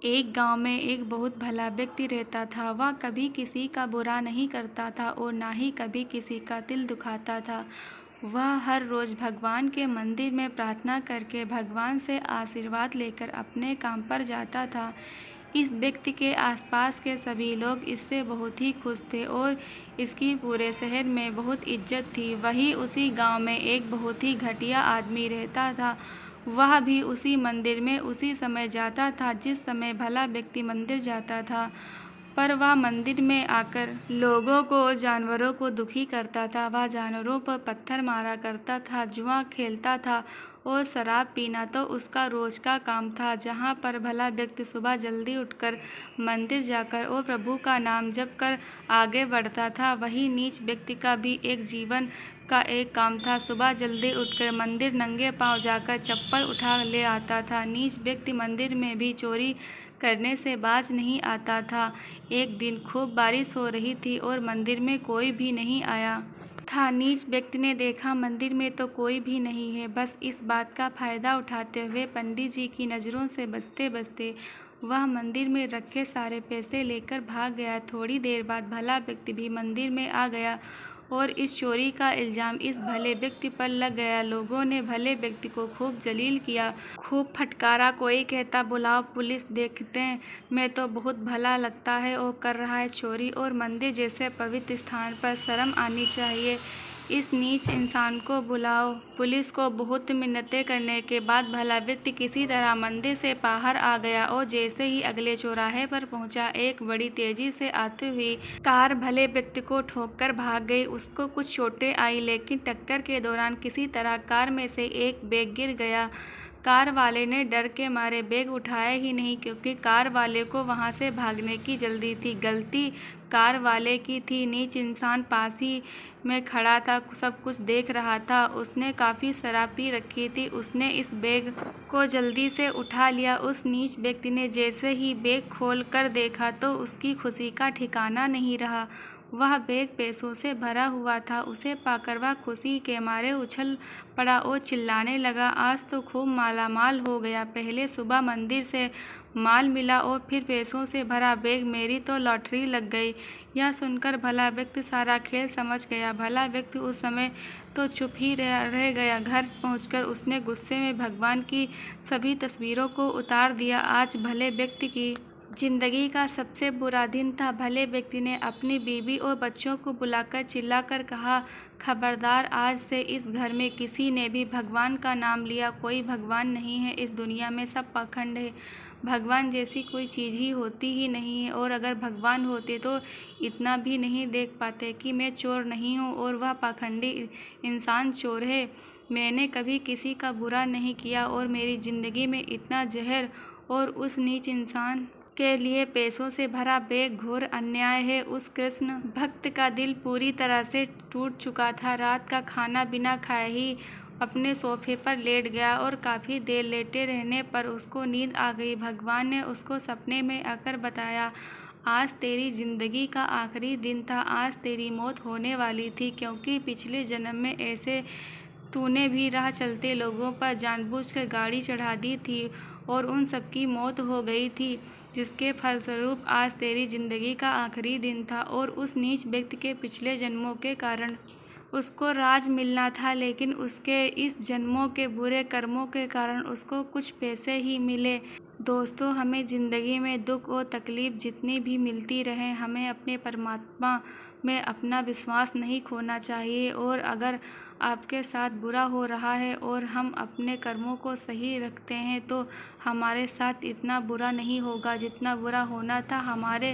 एक गांव में एक बहुत भला व्यक्ति रहता था। वह कभी किसी का बुरा नहीं करता था और ना ही कभी किसी का दिल दुखाता था। वह हर रोज़ भगवान के मंदिर में प्रार्थना करके भगवान से आशीर्वाद लेकर अपने काम पर जाता था। इस व्यक्ति के आसपास के सभी लोग इससे बहुत ही खुश थे और इसकी पूरे शहर में बहुत इज्जत थी। वहीं उसी गांव में एक बहुत ही घटिया आदमी रहता था। वह भी उसी मंदिर में उसी समय जाता था जिस समय भला व्यक्ति मंदिर जाता था, पर वह मंदिर में आकर लोगों को, जानवरों को दुखी करता था। वह जानवरों पर पत्थर मारा करता था, जुआ खेलता था और शराब पीना तो उसका रोज का काम था। जहाँ पर भला व्यक्ति सुबह जल्दी उठकर मंदिर जाकर और प्रभु का नाम जप कर आगे बढ़ता था, वही नीच व्यक्ति का भी एक जीवन का एक काम था। सुबह जल्दी उठकर मंदिर नंगे पांव जाकर चप्पल उठा ले आता था। नीच व्यक्ति मंदिर में भी चोरी करने से बाज नहीं आता था। एक दिन खूब बारिश हो रही थी और मंदिर में कोई भी नहीं आया था। नीच व्यक्ति ने देखा मंदिर में तो कोई भी नहीं है। बस इस बात का फायदा उठाते हुए पंडित जी की नज़रों से बचते बचते वह मंदिर में रखे सारे पैसे लेकर भाग गया। थोड़ी देर बाद भला व्यक्ति भी मंदिर में आ गया और इस चोरी का इल्ज़ाम इस भले व्यक्ति पर लग गया। लोगों ने भले व्यक्ति को खूब जलील किया, खूब फटकारा। कोई कहता बुलाओ पुलिस, देखते में तो बहुत भला लगता है और कर रहा है चोरी, और मंदिर जैसे पवित्र स्थान पर शर्म आनी चाहिए। इस नीच इंसान को बुलाओ। पुलिस को बहुत मिन्नतें करने के बाद भला व्यक्ति किसी तरह मंदिर से बाहर आ गया और जैसे ही अगले चौराहे पर पहुंचा, एक बड़ी तेजी से आती हुई कार भले व्यक्ति को ठोककर भाग गई। उसको कुछ चोटें आई, लेकिन टक्कर के दौरान किसी तरह कार में से एक बैग गिर गया। कार वाले ने डर के मारे बैग उठाया ही नहीं, क्योंकि कार वाले को वहां से भागने की जल्दी थी। गलती कार वाले की थी। नीच इंसान पास ही में खड़ा था, सब कुछ देख रहा था। उसने काफ़ी शराब पी रखी थी। उसने इस बैग को जल्दी से उठा लिया। उस नीच व्यक्ति ने जैसे ही बैग खोल कर देखा तो उसकी खुशी का ठिकाना नहीं रहा। वह बैग पैसों से भरा हुआ था। उसे पाकर वह खुशी के मारे उछल पड़ा और चिल्लाने लगा, आज तो खूब मालामाल हो गया। पहले सुबह मंदिर से माल मिला और फिर पैसों से भरा बैग, मेरी तो लॉटरी लग गई। यह सुनकर भला व्यक्ति सारा खेल समझ गया। भला व्यक्ति उस समय तो चुप ही रह गया। घर पहुंचकर उसने गुस्से में भगवान की सभी तस्वीरों को उतार दिया। आज भले व्यक्ति की जिंदगी का सबसे बुरा दिन था। भले व्यक्ति ने अपनी बीवी और बच्चों को बुलाकर चिल्लाकर कहा, खबरदार, आज से इस घर में किसी ने भी भगवान का नाम लिया। कोई भगवान नहीं है इस दुनिया में, सब पाखंड है। भगवान जैसी कोई चीज़ ही होती ही नहीं है, और अगर भगवान होते तो इतना भी नहीं देख पाते कि मैं चोर नहीं हूँ और वह पाखंडी इंसान चोर है। मैंने कभी किसी का बुरा नहीं किया और मेरी ज़िंदगी में इतना जहर और उस नीच इंसान के लिए पैसों से भरा बैग घोर अन्याय है। उस कृष्ण भक्त का दिल पूरी तरह से टूट चुका था। रात का खाना बिना खाए ही अपने सोफे पर लेट गया और काफ़ी देर लेटे रहने पर उसको नींद आ गई। भगवान ने उसको सपने में आकर बताया, आज तेरी ज़िंदगी का आखिरी दिन था। आज तेरी मौत होने वाली थी, क्योंकि पिछले जन्म में ऐसे तूने भी राह चलते लोगों पर जानबूझकर गाड़ी चढ़ा दी थी और उन सबकी मौत हो गई थी, जिसके फलस्वरूप आज तेरी ज़िंदगी का आखिरी दिन था। और उस नीच व्यक्ति के पिछले जन्मों के कारण उसको राज मिलना था, लेकिन उसके इस जन्मों के बुरे कर्मों के कारण उसको कुछ पैसे ही मिले। दोस्तों, हमें ज़िंदगी में दुख और तकलीफ़ जितनी भी मिलती रहे, हमें अपने परमात्मा में अपना विश्वास नहीं खोना चाहिए। और अगर आपके साथ बुरा हो रहा है और हम अपने कर्मों को सही रखते हैं तो हमारे साथ इतना बुरा नहीं होगा जितना बुरा होना था। हमारे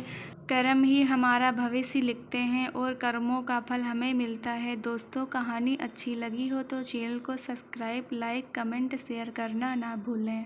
कर्म ही हमारा भविष्य लिखते हैं और कर्मों का फल हमें मिलता है। दोस्तों, कहानी अच्छी लगी हो तो चैनल को सब्सक्राइब, लाइक, कमेंट, शेयर करना ना भूलें।